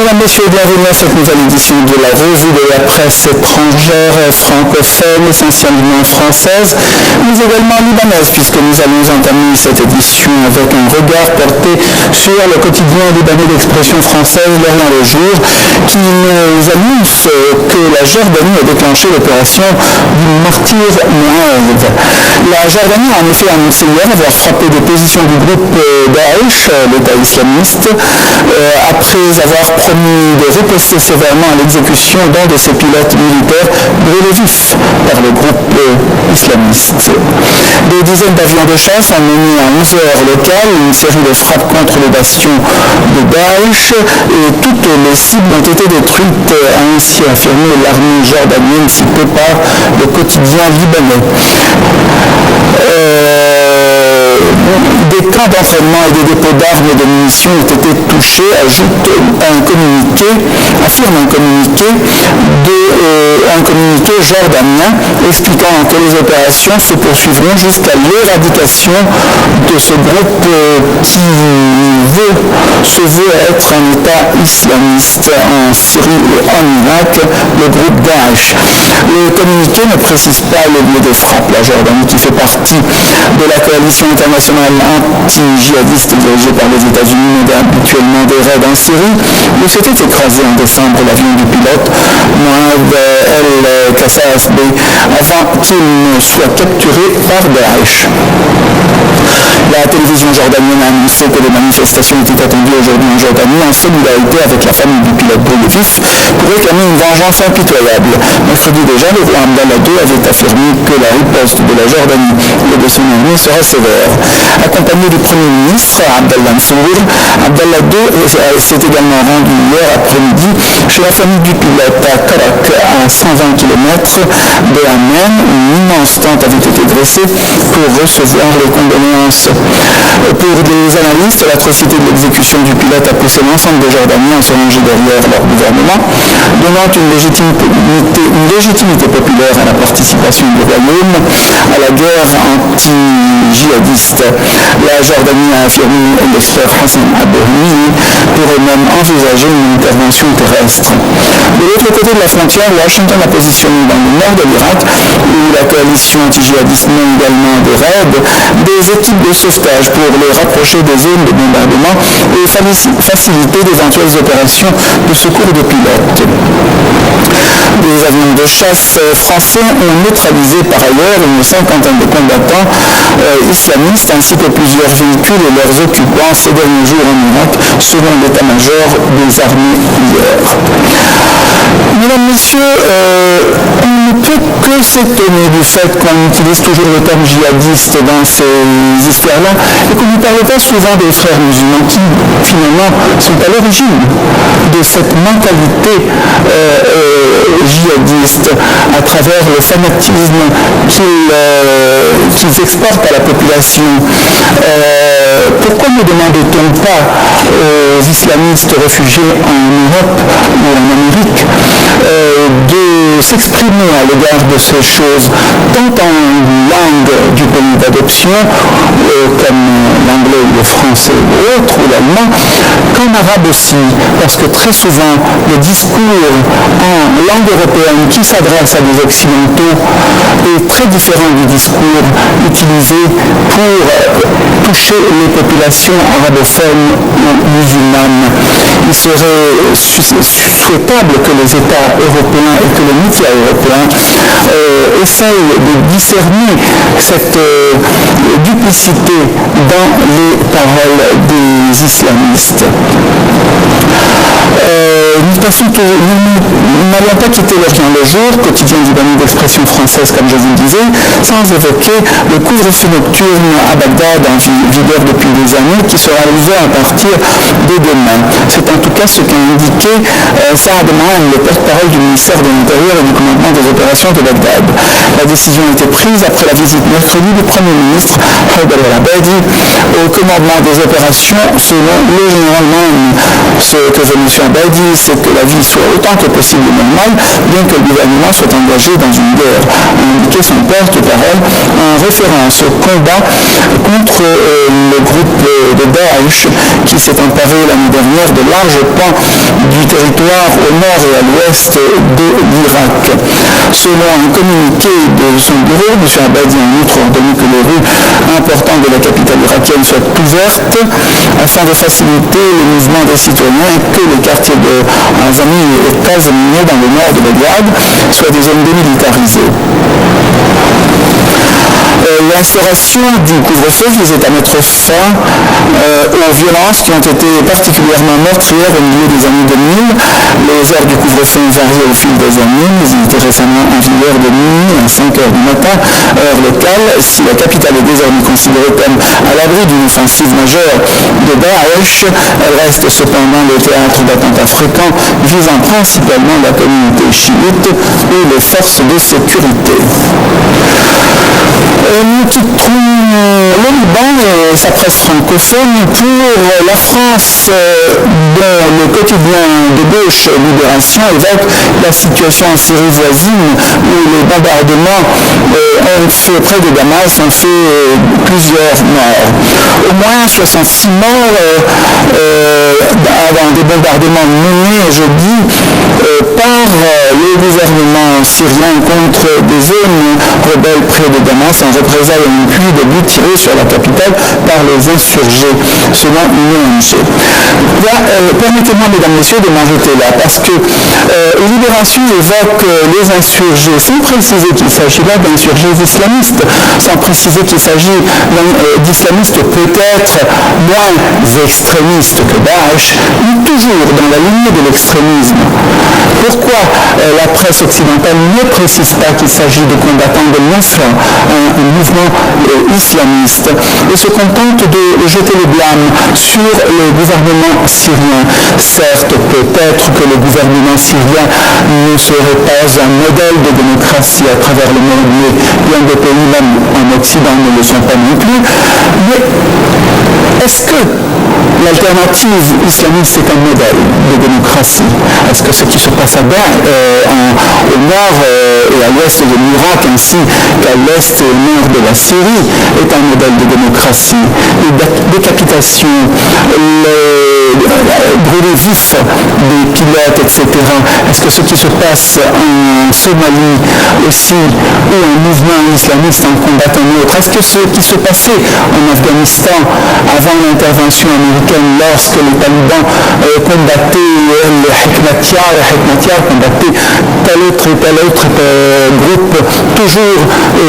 Mesdames, Messieurs, bienvenue à cette nouvelle édition de la revue de la presse étrangère francophone, essentiellement française, mais également libanaise, puisque nous allons entamer cette édition avec un regard porté sur le quotidien libanais d'expression française, L'Orient le jour, qui nous annonce que la Jordanie a déclenché l'opération du martyr Mouad. La Jordanie a en effet annoncé hier avoir frappé des positions du groupe Daesh, l'État islamiste, après avoir promis de riposter sévèrement à l'exécution d'un de ses pilotes militaires brûlés vifs par le groupe islamiste. Des dizaines d'avions de chasse ont mené à 11 heures locales une série de frappes contre le bastion de Daesh et toutes les cibles ont été détruites, a ainsi affirmé l'armée jordanienne citée par le quotidien libanais. Des camps d'entraînement et des dépôts d'armes et de munitions ont été touchés, affirme un communiqué jordanien expliquant que les opérations se poursuivront jusqu'à l'éradication de ce groupe qui se veut être un État islamiste en Syrie et en Irak, le groupe Daesh. Le communiqué ne précise pas le lieu des frappes. La Jordanie, qui fait partie de la coalition internationale anti-djihadiste dirigée par les États-Unis, mène habituellement des raids en Syrie, où s'était écrasé en décembre l'avion du pilote Mohamed El-Kassasbe avant qu'il ne soit capturé par Daesh. La télévision jordanienne a annoncé que les manifestations étaient attendues aujourd'hui en Jordanie en solidarité avec la famille du pilote brûlé vif pour réclamer une vengeance impitoyable. Mercredi déjà, le roi Abdallah II avait affirmé que la riposte de la Jordanie et de son armée sera sévère. Accompagné du Premier ministre Abdallah Mansour, Abdallah II s'est également rendu hier après-midi chez la famille du pilote à Karak, à 120 km de Amman, où une immense tente avait été dressée pour recevoir les condoléances. Pour les analystes, l'atrocité de l'exécution du pilote a poussé l'ensemble des Jordaniens à se ranger derrière leur gouvernement, donnant une légitimité populaire à la participation du royaume à la guerre anti-djihadiste. La Jordanie a affirmé le frère Hassan Abouhni pourrait même envisager une intervention terrestre. De l'autre côté de la frontière, Washington a positionné dans le nord de l'Irak, où la coalition anti-djihadiste mène également des raids, des équipes de sauvetage pour les rapprocher des zones de bombardement et faciliter d'éventuelles opérations de secours de pilotes. Des avions de chasse français ont neutralisé par ailleurs une cinquantaine de combattants islamistes ainsi que plusieurs véhicules et leurs occupants ces derniers jours en Irak, selon l'état-major des armées hier. Mesdames, Messieurs, on ne peut que s'étonner du fait qu'on utilise toujours le terme djihadiste dans ces histoires-là et qu'on ne parle pas souvent des frères musulmans qui, finalement, sont à l'origine de cette mentalité djihadiste à travers le fanatisme qu'ils exportent à la population. Pourquoi ne demande-t-on pas aux islamistes réfugiés en Europe ou en Amérique de s'exprimer à l'égard de ces choses, tant en langue du pays d'adoption, comme l'anglais ou le français ou autre, ou l'allemand, qu'en arabe aussi, parce que très souvent le discours en langue européenne qui s'adresse à des occidentaux est très différent du discours utilisé pour toucher les populations arabophones ou musulmanes. Il serait souhaitable que les États européens et que les médias européens essayent de discerner cette duplicité dans les paroles des islamistes. Nous n'allons pas quitter l'Orient le jour, quotidien libanais d'expression française comme je vous le disais, sans évoquer le couvre-feu nocturne à Bagdad en vigueur depuis des années qui sera ouvert à partir de demain. C'est en tout cas ce qu'a indiqué Saad Mahan, le porte-parole du ministère de l'Intérieur et du commandement des opérations de Bagdad. La décision a été prise après la visite mercredi du Premier ministre Haïdar al-Abadi au commandement des opérations selon le général Mahan. Ce que veut M. Abadi, c'est que la vie soit autant que possible normale, bien que le gouvernement soit engagé dans une guerre, a indiqué son porte-parole en référence au combat contre le groupe de Daesh qui s'est emparé l'année dernière de larges pans du territoire au nord et à l'ouest de l'Irak. Selon un communiqué de son bureau, M. Abadi a en outre ordonné que les rues importantes de la capitale irakienne soient ouvertes afin de faciliter le mouvement des citoyens et que les quartiers de Azami et Kazemine dans le nord de Belgrade soient des zones démilitarisées. L'instauration du couvre-feu visait à mettre fin aux violences qui ont été particulièrement meurtrières au milieu des années 2000. Les heures du couvre-feu ont varié au fil des années, mais il était récemment en vigueur de minuit à 5 heures du matin, heure locale. Si la capitale est désormais considérée comme à l'abri d'une offensive majeure de Daesh, elle reste cependant le théâtre d'attentats fréquents visant principalement la communauté chiite ou les forces de sécurité. Nous quitterons le Liban et sa presse francophone pour la France, dont le quotidien de gauche Libération évoque la situation en Syrie voisine où les bombardements près de Damas ont fait plusieurs morts. Au moins 66 morts dans des bombardements menés jeudi par le gouvernement syrien contre des zones rebelles près de Damas en représailles à une pluie de buts tirés sur la capitale par les insurgés, selon une ONG. Permettez-moi, mesdames, messieurs, de m'arrêter là, parce que Libération évoque les insurgés, sans préciser qu'il s'agit là d'insurgés islamistes, sans préciser qu'il s'agit d'islamistes peut-être moins extrémistes que Daesh, mais toujours dans la lignée de l'extrémisme. Pourquoi la presse occidentale ne précise pas qu'il s'agit de combattants de Nusra, un mouvement islamiste, et se contente de jeter le blâme sur le gouvernement syrien? Certes, peut-être que le gouvernement syrien ne serait pas un modèle de démocratie à travers le monde, mais bien des pays, même en Occident, ne le sont pas non plus. Mais est-ce que l'alternative islamiste est un modèle de démocratie? Est-ce que ce qui se passe au nord et à l'ouest de l'Irak, ainsi qu'à l'est et au nord de la Syrie, est un modèle de démocratie? Les décapitations, brûler vif des pilotes, etc. Est-ce que ce qui se passe en Somalie aussi, où un mouvement islamiste en combat un autre, est-ce que ce qui se passait en Afghanistan avant l'intervention américaine, lorsque les talibans combattaient le Hekmatyar combattait tel autre groupe, toujours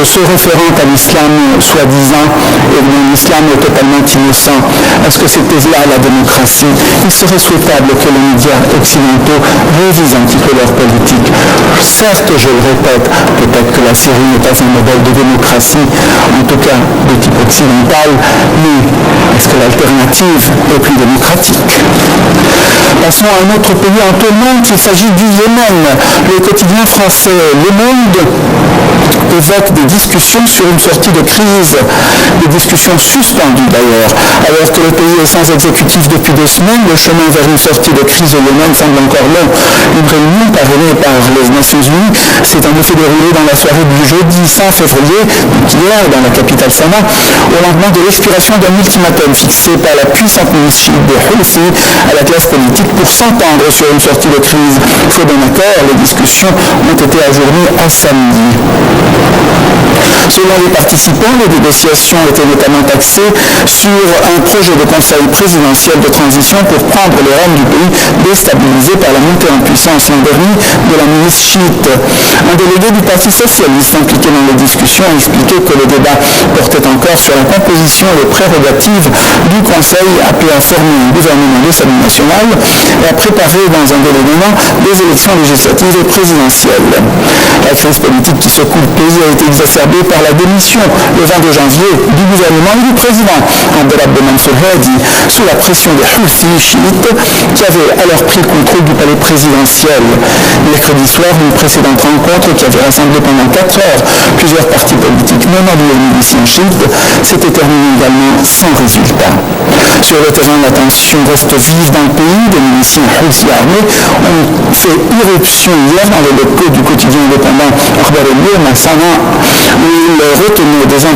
se référant à l'islam soi-disant, et un islam totalement innocent? Est-ce que c'était là la démocratie? Il serait souhaitable que les médias occidentaux révisent un petit peu leur politique. Certes, je le répète, peut-être que la Syrie n'est pas un modèle de démocratie, en tout cas de type occidental, mais est-ce que l'alternative est plus démocratique? Passons à un autre pays en tourmente, il s'agit du Yémen. Le quotidien français Le Monde évoque des discussions sur une sortie de crise, des discussions suspendues d'ailleurs. Alors que le pays est sans exécutif depuis 2 semaines, le chemin vers une sortie de crise au Yémen semble encore long. Une réunion parrainée par les Nations Unies s'est en effet déroulée dans la soirée du jeudi 5 février, hier, dans la capitale Sanaa, au lendemain de l'expiration d'un ultimatum fixé par la puissante milice des Houthis à la classe politique pour s'entendre sur une sortie de crise. Faute d'un accord, les discussions ont été ajournées à samedi. Selon les participants, les négociations étaient notamment axées sur un projet de conseil présidentiel de transition pour prendre les rênes du pays déstabilisé par la montée en puissance l'an dernier de la milice chiite. Un délégué du Parti socialiste impliqué dans les discussions a expliqué que le débat portait encore sur la composition et les prérogatives du conseil appelé à former un gouvernement de salut national et à préparer dans un délai d'un an des élections législatives et présidentielles. La crise politique qui secoue le pays a été exacerbée par la démission le 22 janvier du gouvernement et du président Abdelrahman Mansour Hadi sous la pression des Houthis chiites qui avaient alors pris le contrôle du palais présidentiel. Mercredi soir, une précédente rencontre qui avait rassemblé pendant 4 heures plusieurs partis politiques non alliés aux miliciens chiites s'était terminée également sans résultat. Sur le terrain, la tension reste vive dans le pays. Des miliciens Houthis armés ont fait irruption hier dans les locaux du quotidien indépendant Akhbar al-Yawm à Sanaa, où ils retenaient des employés